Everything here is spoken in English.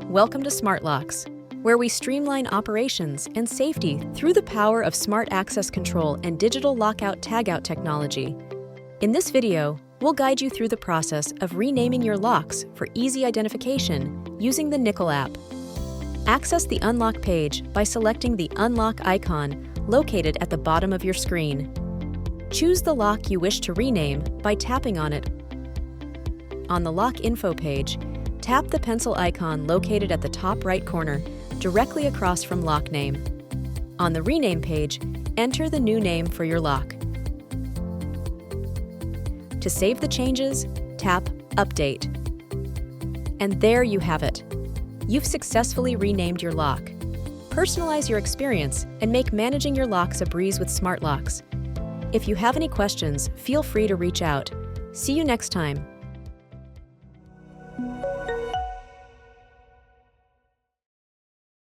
Welcome to Smartlox, where we streamline operations and safety through the power of smart access control and digital lockout-tagout technology. In this video, we'll guide you through the process of renaming your locks for easy identification using the Nyckel app. Access the Unlock page by selecting the Unlock icon located at the bottom of your screen. Choose the lock you wish to rename by tapping on it. On the Lock Info page, tap the pencil icon located at the top right corner, directly across from lock name. On the Rename page, enter the new name for your lock. To save the changes, tap Update. And there you have it. You've successfully renamed your lock. Personalize your experience and make managing your locks a breeze with Smartlox. If you have any questions, feel free to reach out. See you next time.